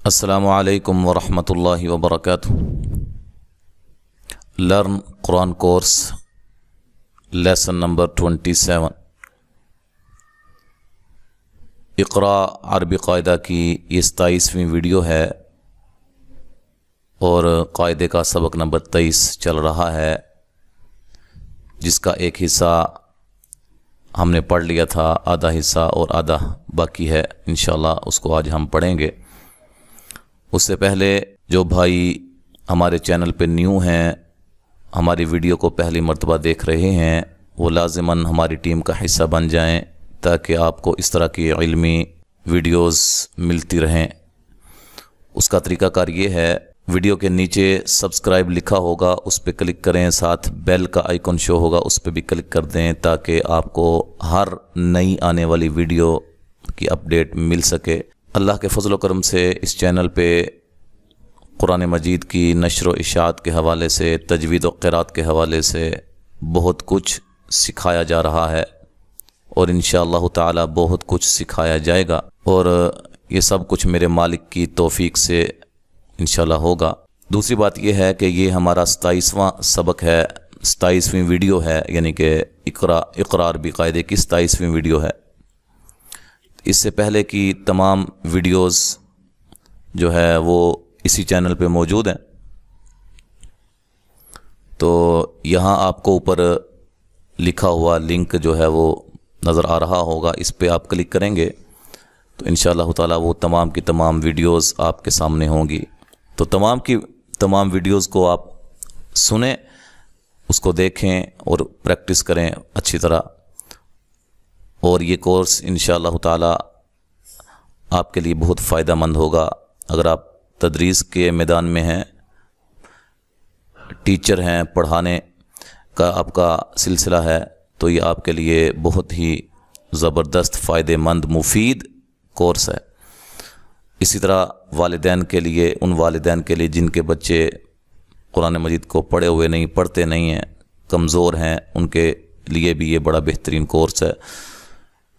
السلام علیکم ورحمۃ اللہ وبرکاتہ۔ لرن قرآن کورس لیسن نمبر 27 اقرا عربی قاعدہ کی یہ 27ویں ویڈیو ہے اور قاعدے کا سبق نمبر 23 چل رہا ہے، جس کا ایک حصہ ہم نے پڑھ لیا تھا، آدھا حصہ اور آدھا باقی ہے، انشاءاللہ اس کو آج ہم پڑھیں گے۔ اس سے پہلے جو بھائی ہمارے چینل پہ نیو ہیں، ہماری ویڈیو کو پہلی مرتبہ دیکھ رہے ہیں، وہ لازماً ہماری ٹیم کا حصہ بن جائیں تاکہ آپ کو اس طرح کی علمی ویڈیوز ملتی رہیں۔ اس کا طریقہ کار یہ ہے، ویڈیو کے نیچے سبسکرائب لکھا ہوگا، اس پہ کلک کریں، ساتھ بیل کا آئیکن شو ہوگا، اس پہ بھی کلک کر دیں تاکہ آپ کو ہر نئی آنے والی ویڈیو کی اپڈیٹ مل سکے۔ اللہ کے فضل و کرم سے اس چینل پہ قرآن مجید کی نشر و اشاعت کے حوالے سے، تجوید و قرات کے حوالے سے بہت کچھ سکھایا جا رہا ہے اور انشاءاللہ تعالی بہت کچھ سکھایا جائے گا، اور یہ سب کچھ میرے مالک کی توفیق سے انشاءاللہ ہوگا۔ دوسری بات یہ ہے کہ یہ ہمارا 27واں سبق ہے، 27ویں ویڈیو ہے، یعنی کہ اقرا عربی قاعدے کی 27ویں ویڈیو ہے۔ اس سے پہلے کی تمام ویڈیوز جو ہے وہ اسی چینل پہ موجود ہیں، تو یہاں آپ کو اوپر لکھا ہوا لنک جو ہے وہ نظر آ رہا ہوگا، اس پہ آپ کلک کریں گے تو انشاءاللہ تعالی وہ تمام کی تمام ویڈیوز آپ کے سامنے ہوں گی۔ تو تمام کی تمام ویڈیوز کو آپ سنیں، اس کو دیکھیں اور پریکٹس کریں اچھی طرح، اور یہ کورس انشاءاللہ تعالی آپ کے لیے بہت فائدہ مند ہوگا۔ اگر آپ تدریس کے میدان میں ہیں، ٹیچر ہیں، پڑھانے کا آپ کا سلسلہ ہے، تو یہ آپ کے لیے بہت ہی زبردست، فائدہ مند، مفید کورس ہے۔ اسی طرح والدین کے لیے، ان والدین کے لیے جن کے بچے قرآن مجید کو پڑھے ہوئے نہیں، پڑھتے نہیں ہیں، کمزور ہیں، ان کے لیے بھی یہ بڑا بہترین کورس ہے،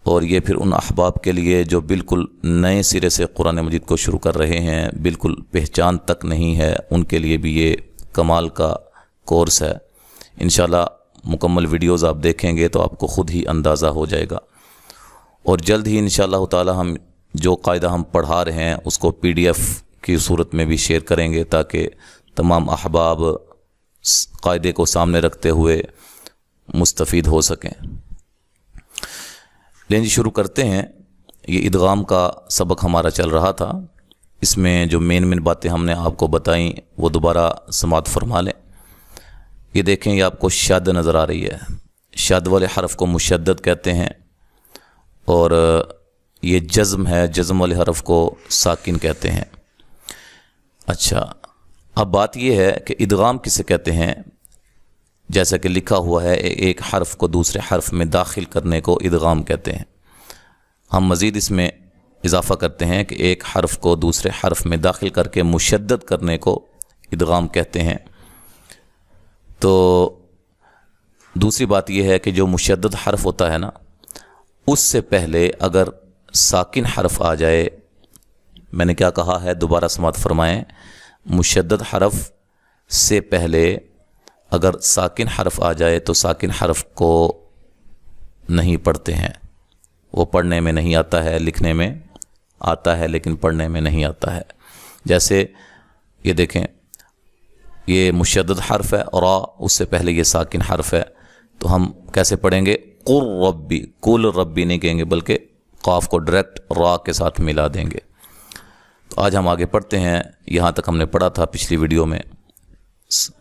اور یہ پھر ان احباب کے لیے جو بالکل نئے سرے سے قرآن مجید کو شروع کر رہے ہیں، بالکل پہچان تک نہیں ہے، ان کے لیے بھی یہ کمال کا کورس ہے۔ انشاءاللہ مکمل ویڈیوز آپ دیکھیں گے تو آپ کو خود ہی اندازہ ہو جائے گا، اور جلد ہی انشاءاللہ تعالی ہم جو قاعدہ ہم پڑھا رہے ہیں اس کو PDF کی صورت میں بھی شیئر کریں گے تاکہ تمام احباب قاعدے کو سامنے رکھتے ہوئے مستفید ہو سکیں۔ لیں جی، شروع کرتے ہیں۔ یہ ادغام کا سبق ہمارا چل رہا تھا، اس میں جو مین باتیں ہم نے آپ کو بتائیں وہ دوبارہ سماعت فرما لیں۔ یہ دیکھیں، یہ آپ کو شد نظر آ رہی ہے، شد والے حرف کو مشدد کہتے ہیں، اور یہ جزم ہے، جزم والے حرف کو ساکن کہتے ہیں۔ اچھا، اب بات یہ ہے کہ ادغام کسے کہتے ہیں؟ جیسا کہ لکھا ہوا ہے، ایک حرف کو دوسرے حرف میں داخل کرنے کو ادغام کہتے ہیں۔ ہم مزید اس میں اضافہ کرتے ہیں کہ ایک حرف کو دوسرے حرف میں داخل کر کے مشدد کرنے کو ادغام کہتے ہیں۔ تو دوسری بات یہ ہے کہ جو مشدد حرف ہوتا ہے نا، اس سے پہلے اگر ساکن حرف آ جائے، میں نے کیا کہا ہے، دوبارہ سماعت فرمائیں، مشدد حرف سے پہلے اگر ساکن حرف آ جائے تو ساکن حرف کو نہیں پڑھتے ہیں، وہ پڑھنے میں نہیں آتا ہے، لکھنے میں آتا ہے لیکن پڑھنے میں نہیں آتا ہے۔ جیسے یہ دیکھیں، یہ مشدد حرف ہے اور اس سے پہلے یہ ساکن حرف ہے، تو ہم کیسے پڑھیں گے؟ قل ربی، کل ربی نہیں کہیں گے بلکہ قاف کو ڈائریکٹ را کے ساتھ ملا دیں گے۔ تو آج ہم آگے پڑھتے ہیں، یہاں تک ہم نے پڑھا تھا پچھلی ویڈیو میں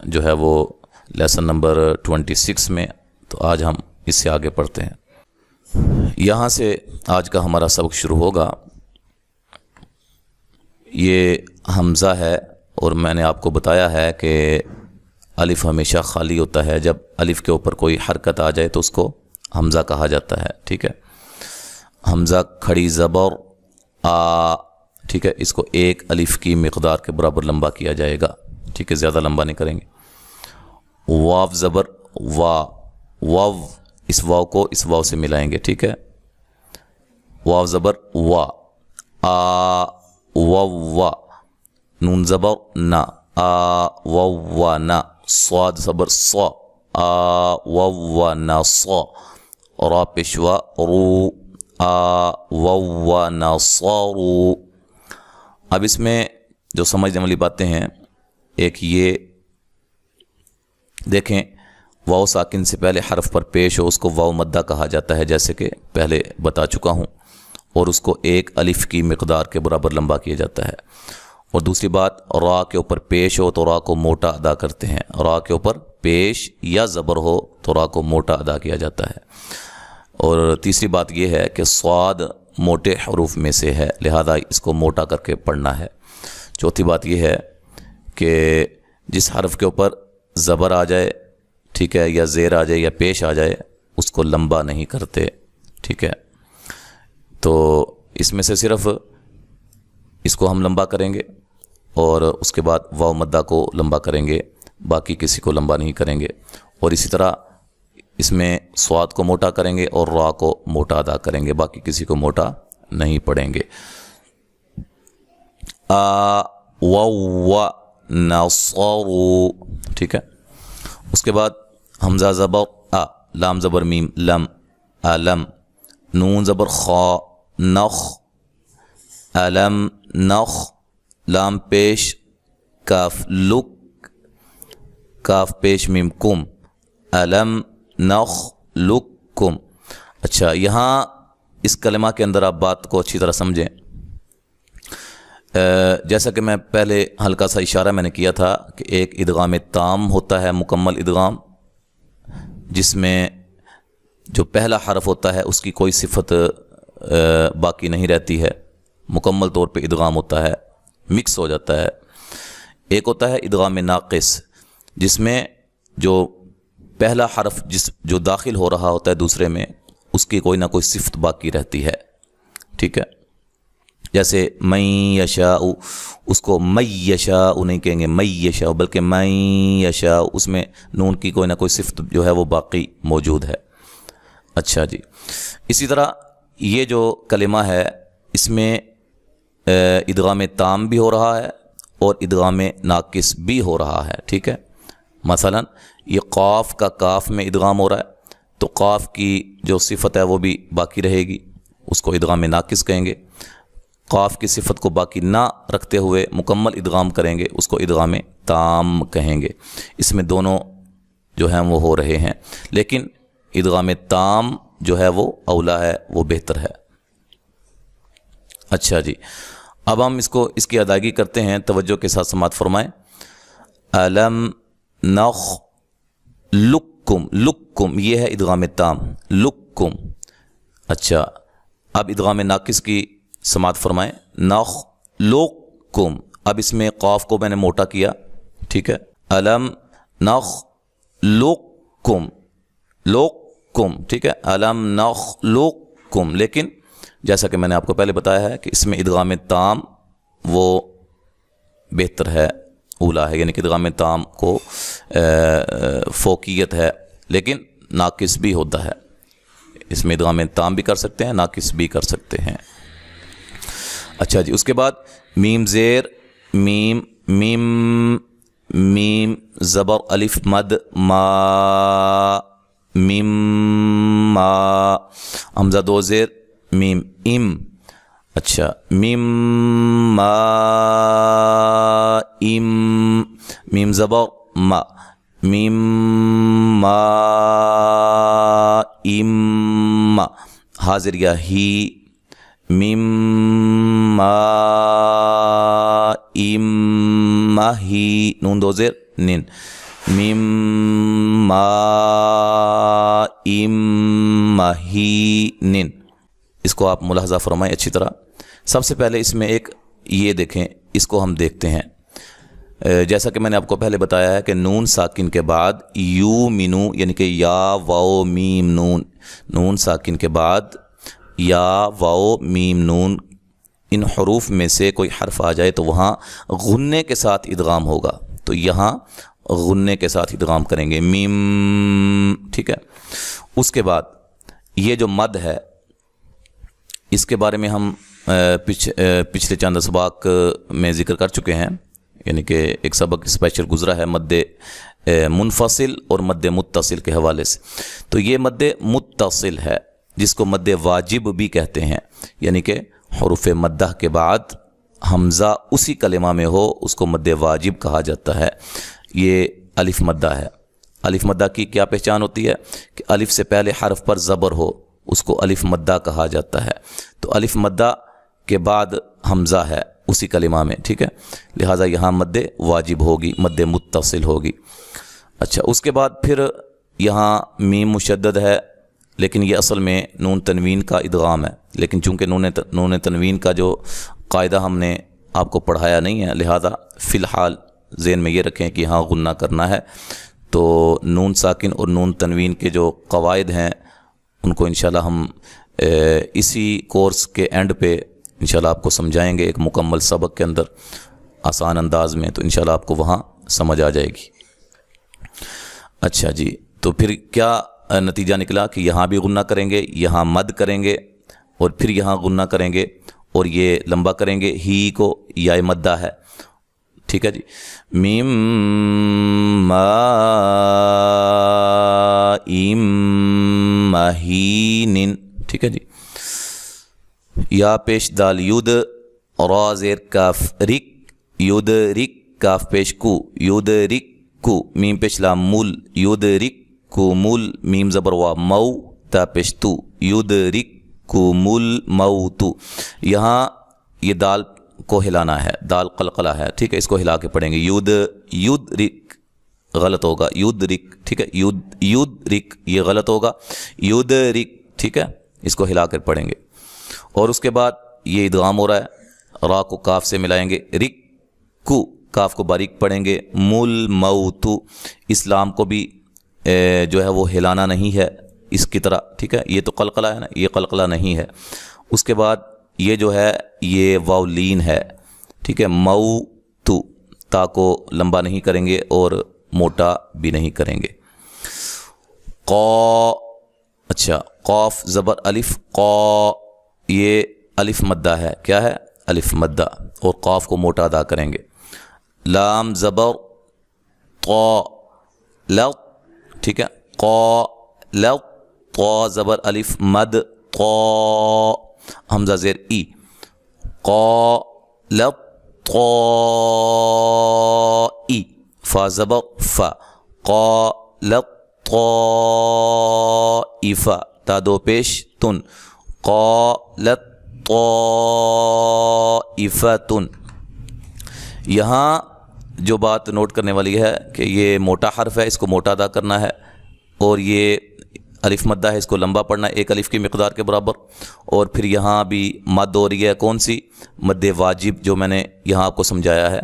جو ہے وہ لیسن نمبر 26 میں، تو آج ہم اس سے آگے پڑھتے ہیں۔ یہاں سے آج کا ہمارا سبق شروع ہوگا۔ یہ حمزہ ہے، اور میں نے آپ کو بتایا ہے کہ الف ہمیشہ خالی ہوتا ہے، جب الف کے اوپر کوئی حرکت آ جائے تو اس کو حمزہ کہا جاتا ہے، ٹھیک ہے۔ حمزہ کھڑی زبر آ، ٹھیک ہے، اس کو ایک الف کی مقدار کے برابر لمبا کیا جائے گا، ٹھیک ہے، زیادہ لمبا نہیں کریں گے۔ واو زبر وا، واو، اس واو کو اس واو سے ملائیں گے، ٹھیک ہے۔ واو زبر وا، آ، واو وا، نون زبر نا آ و نا صاد زبر صا آ و نا صا را پیشوا رو آ و نا صارو. اب اس میں جو سمجھنے والی باتیں ہیں، ایک یہ دیکھیں واو ساکن سے پہلے حرف پر پیش ہو اس کو واو مدہ کہا جاتا ہے، جیسے کہ پہلے بتا چکا ہوں، اور اس کو ایک الف کی مقدار کے برابر لمبا کیا جاتا ہے. اور دوسری بات، را کے اوپر پیش ہو تو را کو موٹا ادا کرتے ہیں، را کے اوپر پیش یا زبر ہو تو را کو موٹا ادا کیا جاتا ہے. اور تیسری بات یہ ہے کہ صاد موٹے حروف میں سے ہے، لہذا اس کو موٹا کر کے پڑھنا ہے. چوتھی بات یہ ہے کہ جس حرف کے اوپر زبر آ جائے، ٹھیک ہے، یا زیر آ جائے یا پیش آ جائے، اس کو لمبا نہیں کرتے، ٹھیک ہے. تو اس میں سے صرف اس کو ہم لمبا کریں گے اور اس کے بعد واو مدہ کو لمبا کریں گے، باقی کسی کو لمبا نہیں کریں گے. اور اسی طرح اس میں صاد کو موٹا کریں گے اور را کو موٹا ادا کریں گے، باقی کسی کو موٹا نہیں پڑھیں گے. آ و نصرو، ٹھیک ہے. اس کے بعد حمزہ زبر آ، لام زبر میم لم علم، نون زبر خا نخ علم نخ، لام پیش کاف لک، کاف پیش میم کم علم نخ لک کم. اچھا، یہاں اس کلمہ کے اندر آپ بات کو اچھی طرح سمجھیں. جیسا کہ میں پہلے ہلکا سا اشارہ میں نے کیا تھا کہ ایک ادغام تام ہوتا ہے، مکمل ادغام، جس میں جو پہلا حرف ہوتا ہے اس کی کوئی صفت باقی نہیں رہتی ہے، مکمل طور پہ ادغام ہوتا ہے، مکس ہو جاتا ہے. ایک ہوتا ہے ادغام ناقص، جس میں جو پہلا حرف جو داخل ہو رہا ہوتا ہے دوسرے میں، اس کی کوئی نہ کوئی صفت باقی رہتی ہے، ٹھیک ہے. جیسے من یشاء، اس کو من یشاء نہیں کہیں گے من یشاء، بلکہ من یشاء، اس میں نون کی کوئی نہ کوئی صفت جو ہے وہ باقی موجود ہے. اچھا جی، اسی طرح یہ جو کلمہ ہے اس میں ادغام تام بھی ہو رہا ہے اور ادغام ناقص بھی ہو رہا ہے، ٹھیک ہے. مثلا یہ قاف کا کاف میں ادغام ہو رہا ہے تو قاف کی جو صفت ہے وہ بھی باقی رہے گی، اس کو ادغام ناقص کہیں گے. قاف کی صفت کو باقی نہ رکھتے ہوئے مکمل ادغام کریں گے، اس کو ادغام تام کہیں گے. اس میں دونوں جو ہیں وہ ہو رہے ہیں، لیکن ادغام تام جو ہے وہ اولا ہے، وہ بہتر ہے. اچھا جی، اب ہم اس کی ادائیگی کرتے ہیں، توجہ کے ساتھ سماعت فرمائیں. علم نخ لکم، لکم یہ ہے ادغام تام، لکم. اچھا، اب ادغام ناقص کی سماعت فرمائیں. نخ لکم، اب اس میں قاف کو میں نے موٹا کیا، ٹھیک ہے. علم نخ لکم، لکم، ٹھیک ہے. علم نخ لکم، لیکن جیسا کہ میں نے آپ کو پہلے بتایا ہے کہ اس میں ادغام تام وہ بہتر ہے، اولا ہے، یعنی کہ ادغام تام کو فوقیت ہے، لیکن ناقص بھی ہوتا ہے. اس میں ادغام تام بھی کر سکتے ہیں، ناقص بھی کر سکتے ہیں. اچھا جی، اس کے بعد میم زیر میم، میم میم زبر الف مد ما، میم ما، حمزہ دو زیر میم ام. اچھا، میم ما ام، میم زبر ما، میم ما ام، حاضر یا ہی، میم ما ام ہی، نون دو زیر نن، میم ما ام ہی نن. اس کو آپ ملاحظہ فرمائیں اچھی طرح. سب سے پہلے اس میں ایک یہ دیکھیں، اس کو ہم دیکھتے ہیں. جیسا کہ میں نے آپ کو پہلے بتایا ہے کہ نون ساکن کے بعد یو مینو، یعنی کہ یا واو میم نون، نون ساکن کے بعد یا واو میم نون، ان حروف میں سے کوئی حرف آ جائے تو وہاں غنّے کے ساتھ ادغام ہوگا، تو یہاں غنّے کے ساتھ ادغام کریں گے، میم، ٹھیک ہے. اس کے بعد یہ جو مد ہے، اس کے بارے میں ہم پچھلے چند اسباق میں ذکر کر چکے ہیں یعنی کہ ایک سبق اسپیشل گزرا ہے مد منفصل اور مد متصل کے حوالے سے. تو یہ مد متصل ہے جس کو مد واجب بھی کہتے ہیں، یعنی کہ حروف مدہ کے بعد حمزہ اسی کلمہ میں ہو اس کو مد واجب کہا جاتا ہے. یہ الف مدہ ہے. الف مدہ کی کیا پہچان ہوتی ہے کہ الف سے پہلے حرف پر زبر ہو اس کو الف مدہ کہا جاتا ہے. تو الف مدہ کے بعد حمزہ ہے اسی کلمہ میں، ٹھیک ہے، لہٰذا یہاں مد واجب ہوگی، مد متصل ہوگی. اچھا، اس کے بعد پھر یہاں میم مشدد ہے، لیکن یہ اصل میں نون تنوین کا ادغام ہے، لیکن چونکہ نون تنوین کا جو قاعدہ ہم نے آپ کو پڑھایا نہیں ہے، لہذا فی الحال ذہن میں یہ رکھیں کہ یہاں غنہ کرنا ہے. تو نون ساکن اور نون تنوین کے جو قواعد ہیں ان کو انشاءاللہ ہم اسی کورس کے اینڈ پہ انشاءاللہ آپ کو سمجھائیں گے ایک مکمل سبق کے اندر آسان انداز میں، تو انشاءاللہ آپ کو وہاں سمجھ آ جائے گی. اچھا جی، تو پھر کیا نتیجہ نکلا کہ یہاں بھی غنہ کریں گے، یہاں مد کریں گے اور پھر یہاں غنہ کریں گے اور یہ لمبا کریں گے ہی کو، یا مدہ ہے، ٹھیک ہے جی. میم ما ایم مہین، ٹھیک ہے جی. یا پیش دال ید، را زیر کاف رک، ید رک کاف پیش کو، ید رک کو، میم پیش لام مول، ید رک کو مول، میم زبر وا مو، تا پیش تو، ید رک کو مول مو تو. یہاں یہ دال کو ہلانا ہے، دال قلقلہ ہے، ٹھیک ہے، اس کو ہلا کے پڑھیں گے. ید رک غلط ہوگا، ید رک، ٹھیک ہے، ید رک یہ غلط ہوگا، ید رک، ٹھیک ہے، اس کو ہلا کر پڑھیں گے. اور اس کے بعد یہ ادغام ہو رہا ہے، را کو کاف سے ملائیں گے، رک کو، کاف کو باریک پڑھیں گے، مول موتو، اسلام کو بھی جو ہے وہ ہلانا نہیں ہے اس کی طرح، ٹھیک ہے، یہ تو قلقلہ ہے نا، یہ قلقلہ نہیں ہے. اس کے بعد یہ جو ہے یہ واو لین ہے، ٹھیک ہے، موتو، تا کو لمبا نہیں کریں گے اور موٹا بھی نہیں کریں گے. قا، اچھا، قاف زبر الف، قا، یہ الف مدہ ہے، کیا ہے، الف مدہ، اور قاف کو موٹا ادا کریں گے. لام زبر طا، لط، ٹھیک ہے، قا لط، طا زبر الف مد، قا، حمزہ زیر ای، قا لط طا ای، فا زبر فا، قا لط طا ایفا، تا دو پیش تن، قا لط طا ایفا تن. یہاں جو بات نوٹ کرنے والی ہے کہ یہ موٹا حرف ہے، اس کو موٹا ادا کرنا ہے، اور یہ الف مدہ ہے، اس کو لمبا پڑھنا ہے ایک الف کی مقدار کے برابر. اور پھر یہاں بھی مد ہو رہی ہے، کون سی، مد واجب، جو میں نے یہاں آپ کو سمجھایا ہے،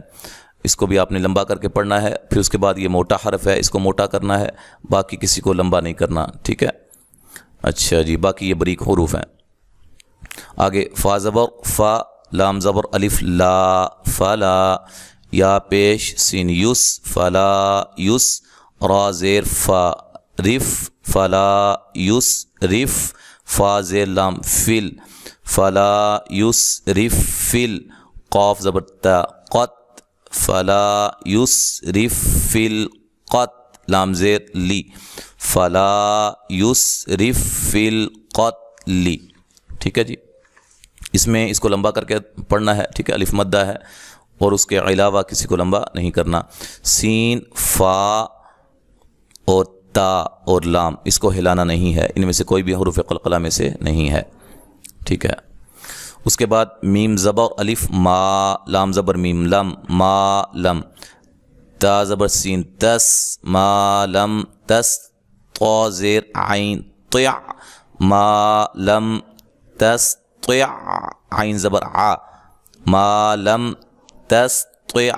اس کو بھی آپ نے لمبا کر کے پڑھنا ہے. پھر اس کے بعد یہ موٹا حرف ہے، اس کو موٹا کرنا ہے، باقی کسی کو لمبا نہیں کرنا، ٹھیک ہے. اچھا جی، باقی یہ بریک حروف ہیں. آگے فا زبر فا، لام زبر الف لا، فلا، یا پیش سین یس، فلا یس، را زیر فا رف، فلا یس رف، فا زیر لام فل، فلا یس رف فل، قاف زبر تا قط، فلا یس رف فل قط، لام زیر لی، فلا یس رف فل قط لی، ٹھیک ہے جی. اس میں اس کو لمبا کر کے پڑھنا ہے، ٹھیک ہے، الف مدہ ہے، اور اس کے علاوہ کسی کو لمبا نہیں کرنا. سین، فا اور تا اور لام، اس کو ہلانا نہیں ہے، ان میں سے کوئی بھی حروف قلقلہ میں سے نہیں ہے، ٹھیک ہے. اس کے بعد میم زبر الف ما، لام زبر میم لم، ما لم، تا زبر سین تس، ما لم تس، طا زیر عین طیع، ما لم تس طیع، عین زبر ع، ما لم تستطع،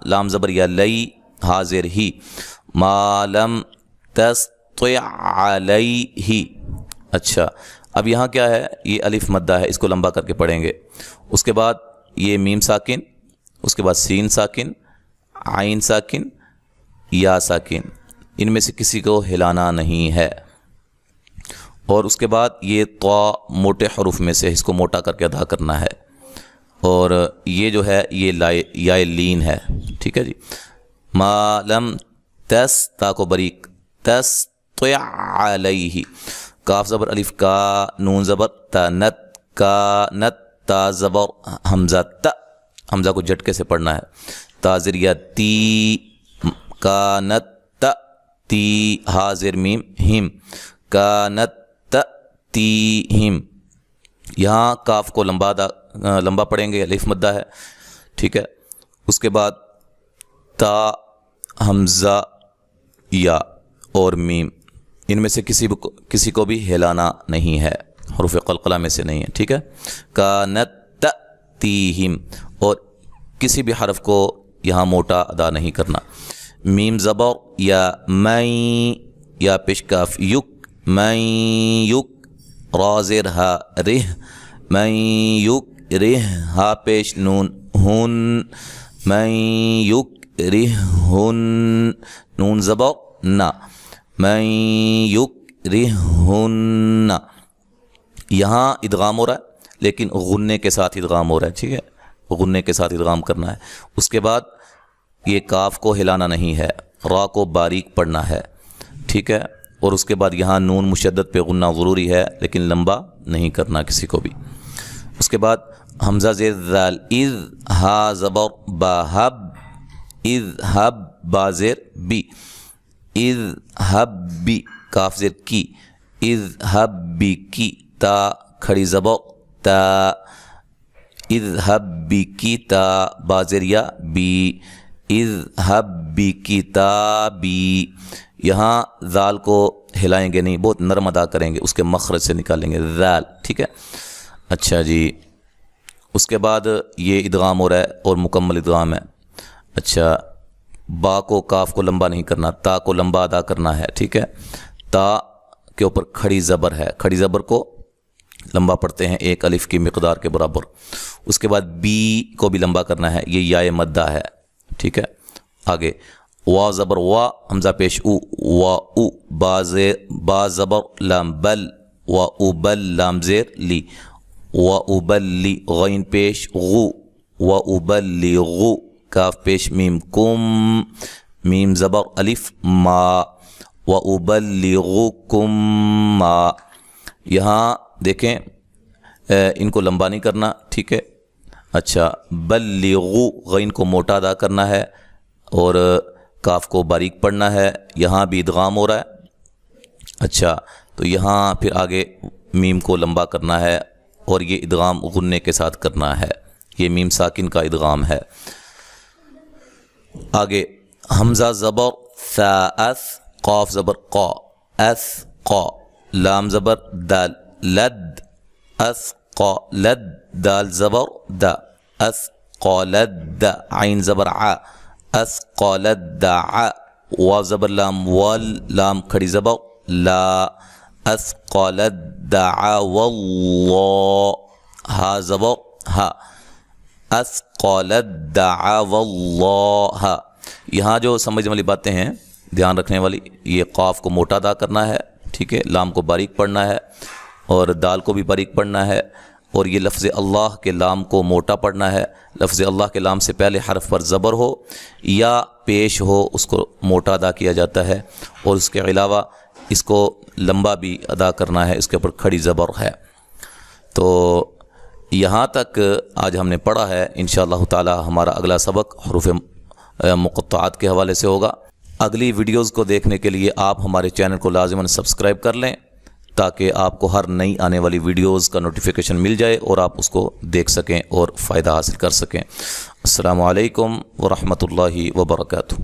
لام زبر یا لئی، ہا زیر ہی، ما لم تستطع علیہ. اچھا، اب یہاں کیا ہے، یہ الف مدہ ہے، اس کو لمبا کر کے پڑھیں گے. اس کے بعد یہ میم ساکن، اس کے بعد سین ساکن، عین ساکن، یا ساکن، ان میں سے کسی کو ہلانا نہیں ہے. اور اس کے بعد یہ طا موٹے حروف میں سے، اس کو موٹا کر کے ادا کرنا ہے. اور یہ جو ہے یہ یا لین ہے، ٹھیک ہے جی. ما لم تس تا کو بریک تستطع علیہ، کاف زبر الف کا، نون زبر تا، نت کا نت، تا زبر حمزہ تا، حمزہ کو جھٹکے سے پڑھنا ہے، تا زریہ تی، کا نت تا تی، ہا زیر میم ہم، کا نت تا تی ہم. یہاں کاف کو لمبا پڑھیں گے، الف مدہ ہے، ٹھیک ہے. اس کے بعد تا، حمزہ، یا اور میم، ان میں سے کسی کو بھی ہلانا نہیں ہے، حروف قلقلہ میں سے نہیں ہے، ٹھیک ہے. کانت تأتیہم، اور کسی بھی حرف کو یہاں موٹا ادا نہیں کرنا. میم زبر یا میں، یا پیش کاف یک، میں یک، را زیر ہا رہ، میں یک رہ، ہا پیش نون ہن، میں یک رہ ہن، نون زبر نا، میں یک رہ ہن. یہاں ادغام ہو رہا ہے لیکن غنے کے ساتھ ادغام ہو رہا ہے، ٹھیک ہے، غنے کے ساتھ ادغام کرنا ہے. اس کے بعد یہ کاف کو ہلانا نہیں ہے، را کو باریک پڑھنا ہے، ٹھیک ہے. اور اس کے بعد یہاں نون مشدد پہ غنہ ضروری ہے لیکن لمبا نہیں کرنا کسی کو بھی. اس کے بعد حمزہ زیر ذال، اذ، ہا زبر با، ہب، اذہب، با زیر بی، اذہب بی، کاف زیر کی، اذہب بی کی، تا کھڑی زبر تا، اذہب بی کی تا، با زیر یا بی، اذہب بی کی تا بی. یہاں ذال کو ہلائیں گے نہیں، بہت نرم ادا کریں گے، اس کے مخرج سے نکالیں گے ذال، ٹھیک ہے. اچھا جی، اس کے بعد یہ ادغام ہو رہا ہے اور مکمل ادغام ہے. اچھا، با کو کاف کو لمبا نہیں کرنا، تا کو لمبا ادا کرنا ہے، ٹھیک ہے. تا کے اوپر کھڑی زبر ہے، کھڑی زبر کو لمبا پڑھتے ہیں ایک الف کی مقدار کے برابر. اس کے بعد بی کو بھی لمبا کرنا ہے، یہ یا مدہ ہے، ٹھیک ہے. آگے وا زبر وا، حمزہ پیش او، وا او، با زبر لام بل، وا او بل، لام زیر لی، وا او بل لی، غین پیش غو، وا او بل لی غو، کاف پیش میم کم، میم زبر الف ما، وا او بل لی غو کم ما. یہاں دیکھیں ان کو لمبا نہیں کرنا، ٹھیک ہے. اچھا، بلغو، غین کو موٹا ادا کرنا ہے اور کاف کو باریک پڑھنا ہے. یہاں بھی ادغام ہو رہا ہے. اچھا، تو یہاں پھر آگے میم کو لمبا کرنا ہے اور یہ ادغام غنے کے ساتھ کرنا ہے، یہ میم ساکن کا ادغام ہے. آگے حمزہ زبر ثا اث، قاف زبر قا، اث قا، لام زبر دال، لد، اثقا لد، دال زبر دا، اثقالد، عین زبر ع، اثقالد ع، واو زبر لام وال، لام کھڑی زبر لا، اثقالد ع واللہ، ہا زبر ہا، اثقالد ع واللہ. یہاں جو سمجھنے والی باتیں ہیں، دھیان رکھنے والی، یہ قاف کو موٹا ادا کرنا ہے، ٹھیک ہے، لام کو باریک پڑھنا ہے اور دال کو بھی باریک پڑھنا ہے. اور یہ لفظ اللہ کے لام کو موٹا پڑھنا ہے. لفظ اللہ کے لام سے پہلے حرف پر زبر ہو یا پیش ہو اس کو موٹا ادا کیا جاتا ہے، اور اس کے علاوہ اس کو لمبا بھی ادا کرنا ہے، اس کے اوپر کھڑی زبر ہے. تو یہاں تک آج ہم نے پڑھا ہے. انشاءاللہ تعالی ہمارا اگلا سبق حروف مقطعات کے حوالے سے ہوگا. اگلی ویڈیوز کو دیکھنے کے لیے آپ ہمارے چینل کو لازماً سبسکرائب کر لیں تاکہ آپ کو ہر نئی آنے والی ویڈیوز کا نوٹیفیکیشن مل جائے اور آپ اس کو دیکھ سکیں اور فائدہ حاصل کر سکیں. السلام علیکم ورحمۃ اللہ وبرکاتہ.